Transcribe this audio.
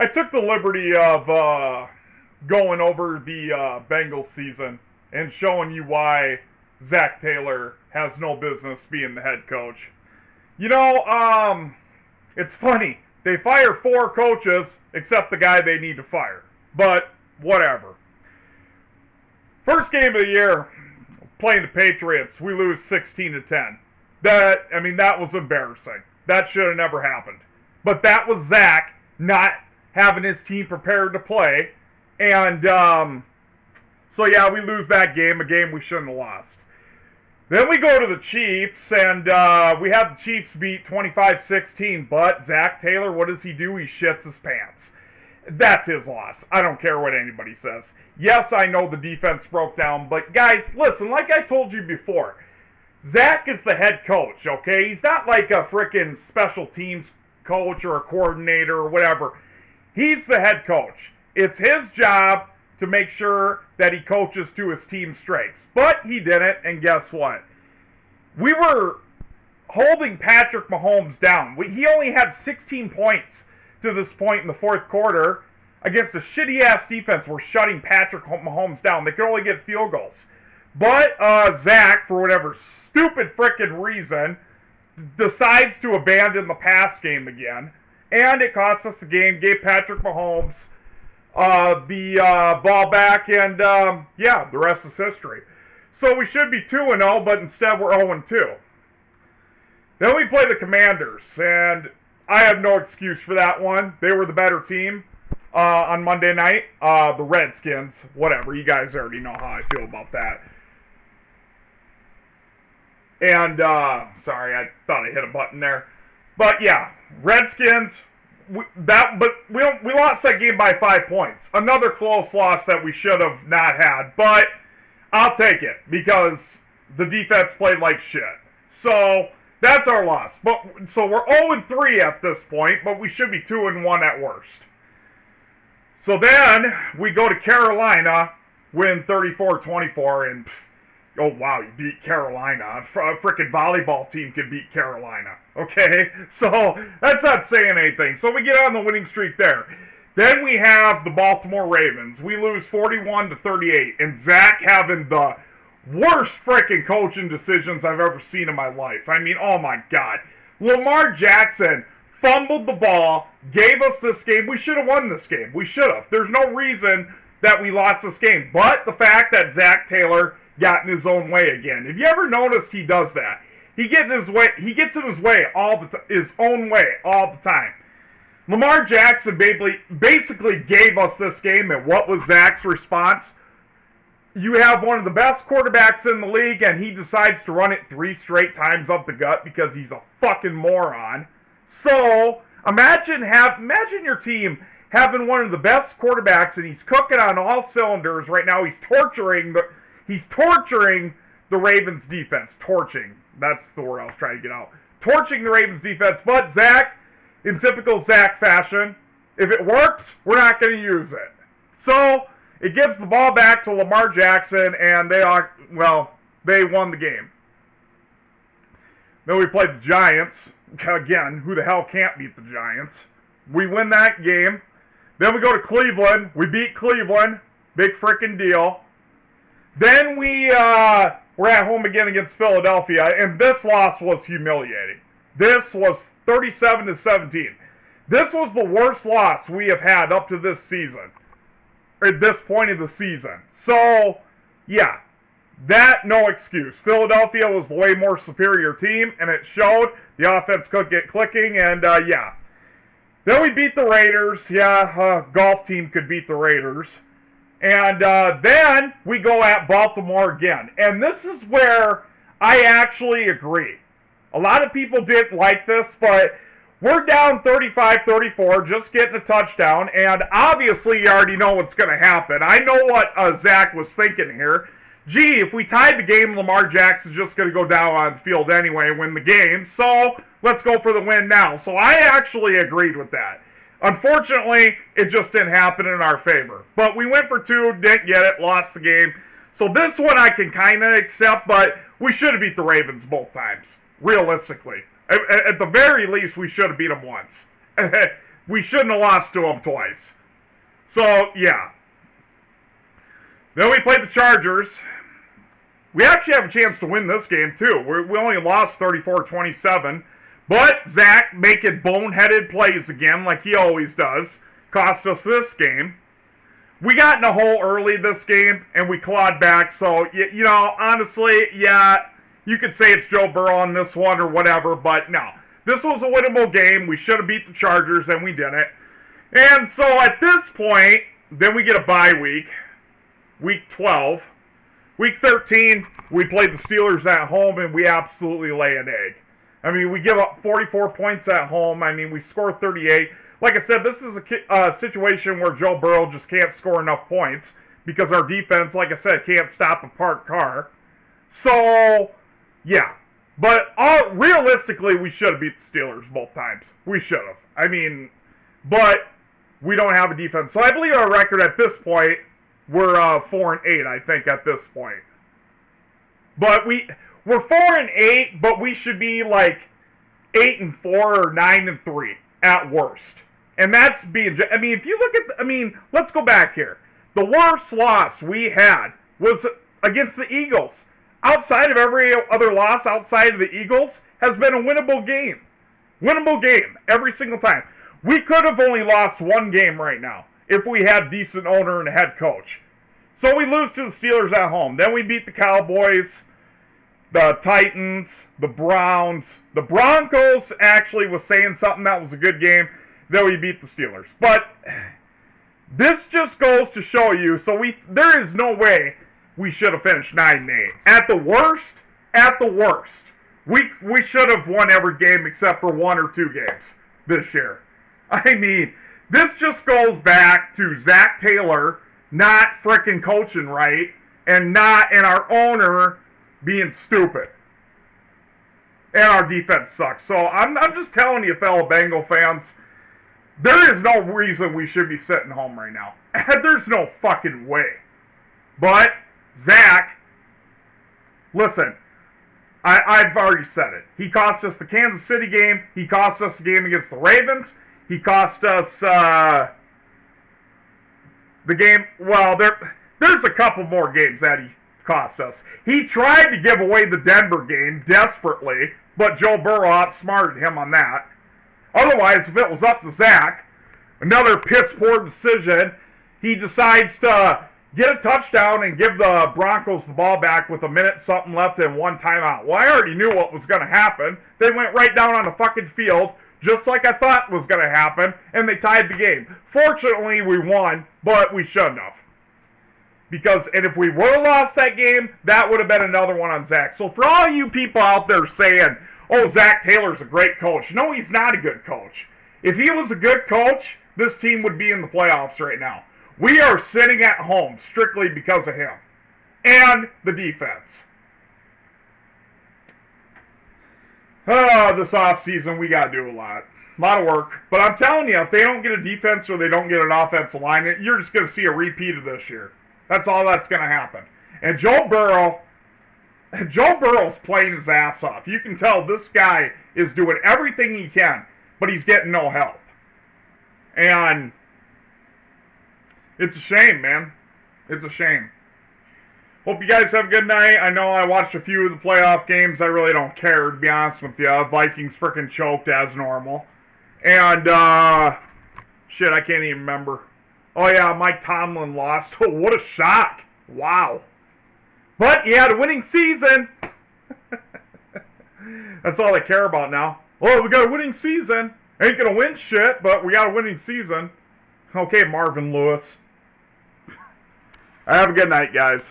I took the liberty of going over the Bengals season and showing you why Zac Taylor has no business being the head coach. You know, it's funny. They fire four coaches except the guy they need to fire. But whatever. First game of the year, playing the Patriots, we lose 16-10. That was embarrassing. That should have never happened. But that was Zach not having his team prepared to play. And so yeah, we lose that game, a game we shouldn't have lost. Then we go to the Chiefs, and we have the Chiefs beat 25-16, but Zac Taylor, what does he do? He shits his pants. That's his loss. I don't care what anybody says. Yes, I know the defense broke down, but guys, listen, like I told you before, Zach is the head coach, okay? He's not like a frickin' special teams coach or a coordinator or whatever. He's the head coach. It's his job to make sure that he coaches to his team's strengths. But he didn't, and guess what? We were holding Patrick Mahomes down. He only had 16 points to this point in the fourth quarter against a shitty-ass defense. We're shutting Patrick Mahomes down. They could only get field goals. But Zach, for whatever stupid frickin' reason, decides to abandon the pass game again. And it cost us the game, gave Patrick Mahomes the ball back, and yeah, the rest is history. So we should be 2-0, but instead we're 0-2. Then we play the Commanders, and I have no excuse for that one. They were the better team on Monday night. The Redskins, whatever, you guys already know how I feel about that. And, sorry, I thought I hit a button there. But yeah, Redskins, we lost that game by 5 points. Another close loss that we should have not had. But I'll take it because the defense played like shit. So that's our loss. So we're 0-3 at this point, but we should be 2-1 at worst. So then we go to Carolina, win 34-24, and oh wow, you beat Carolina. A frickin' volleyball team can beat Carolina. Okay? So that's not saying anything. So we get on the winning streak there. Then we have the Baltimore Ravens. We lose 41-38. And Zach having the worst frickin' coaching decisions I've ever seen in my life. I mean, oh my God. Lamar Jackson fumbled the ball, gave us this game. We should have won this game. We should have. There's no reason that we lost this game. But the fact that Zac Taylor got in his own way again. Have you ever noticed he does that? He gets in his way all the his own way all the time. Lamar Jackson basically gave us this game, and what was Zach's response? You have one of the best quarterbacks in the league, and he decides to run it 3 straight times up the gut because he's a fucking moron. So imagine your team having one of the best quarterbacks, and he's cooking on all cylinders right now. He's torturing the Ravens defense. Torching. That's the word I was trying to get out. Torching the Ravens defense. But Zach, in typical Zach fashion, if it works, we're not going to use it. So it gives the ball back to Lamar Jackson, and they won the game. Then we played the Giants. Again, who the hell can't beat the Giants? We win that game. Then we go to Cleveland. We beat Cleveland. Big frickin' deal. Then we're at home again against Philadelphia, and this loss was humiliating. This was 37-17. This was the worst loss we have had up to this season, at this point of the season. So, yeah, no excuse. Philadelphia was the way more superior team, and it showed. The offense could get clicking, and yeah. Then we beat the Raiders. Yeah, golf team could beat the Raiders. And then we go at Baltimore again. And this is where I actually agree. A lot of people didn't like this, but we're down 35-34, just getting a touchdown. And obviously you already know what's going to happen. I know what Zach was thinking here. Gee, if we tied the game, Lamar Jackson's just going to go down on the field anyway and win the game. So let's go for the win now. So I actually agreed with that. Unfortunately, it just didn't happen in our favor. But we went for 2, didn't get it, lost the game. So this one I can kind of accept, but we should have beat the Ravens both times, realistically. At the very least, we should have beat them once. we shouldn't have lost to them twice. So, yeah. Then we played the Chargers. We actually have a chance to win this game, too. We only lost 34-27. But Zach making boneheaded plays again, like he always does, cost us this game. We got in a hole early this game, and we clawed back. So, you know, honestly, yeah, you could say it's Joe Burrow on this one or whatever, but no. This was a winnable game. We should have beat the Chargers, and we didn't. And so at this point, then we get a bye week, week 12. Week 13, we played the Steelers at home, and we absolutely lay an egg. I mean, we give up 44 points at home. I mean, we score 38. Like I said, this is a situation where Joe Burrow just can't score enough points because our defense, like I said, can't stop a parked car. So, yeah. But realistically, we should have beat the Steelers both times. We should have. I mean, but we don't have a defense. So I believe our record at this point, we're 4-8, I think, at this point. But we're 4-8, but we should be like 8-4 or 9-3 at worst. And that's being. I mean, if you look at. Let's go back here. The worst loss we had was against the Eagles. Outside of every other loss outside of the Eagles has been a winnable game. Winnable game every single time. We could have only lost one game right now if we had decent owner and head coach. So we lose to the Steelers at home. Then we beat the Cowboys, the Titans, the Browns. The Broncos actually was saying something that was a good game. Then we beat the Steelers. But this just goes to show you, there is no way we should have finished 9-8. At the worst, we should have won every game except for 1 or 2 games this year. I mean, this just goes back to Zac Taylor not frickin' coaching right and our owner being stupid. And our defense sucks. So I'm just telling you, fellow Bengal fans, there is no reason we should be sitting home right now. There's no fucking way. But Zach, listen, I've already said it. He cost us the Kansas City game. He cost us the game against the Ravens. He cost us the game. Well, there's a couple more games that he cost us. He tried to give away the Denver game desperately, but Joe Burrow outsmarted him on that. Otherwise, if it was up to Zach, another piss-poor decision, he decides to get a touchdown and give the Broncos the ball back with a minute something left and 1 timeout. Well, I already knew what was going to happen. They went right down on the fucking field, just like I thought was going to happen, and they tied the game. Fortunately, we won, but we shouldn't have. And if we would have lost that game, that would have been another one on Zach. So for all you people out there saying, oh, Zac Taylor's a great coach. No, he's not a good coach. If he was a good coach, this team would be in the playoffs right now. We are sitting at home strictly because of him. And the defense. This offseason, we got to do a lot. A lot of work. But I'm telling you, if they don't get a defense or they don't get an offensive line, you're just going to see a repeat of this year. That's all that's going to happen. And Joe Burrow's playing his ass off. You can tell this guy is doing everything he can, but he's getting no help. And it's a shame, man. It's a shame. Hope you guys have a good night. I know I watched a few of the playoff games. I really don't care, to be honest with you. Vikings freaking choked as normal. And, shit, I can't even remember. Oh, yeah, Mike Tomlin lost. Oh, what a shock. Wow. But he had a winning season. That's all I care about now. Oh, we got a winning season. Ain't gonna win shit, but we got a winning season. Okay, Marvin Lewis. Have a good night, guys.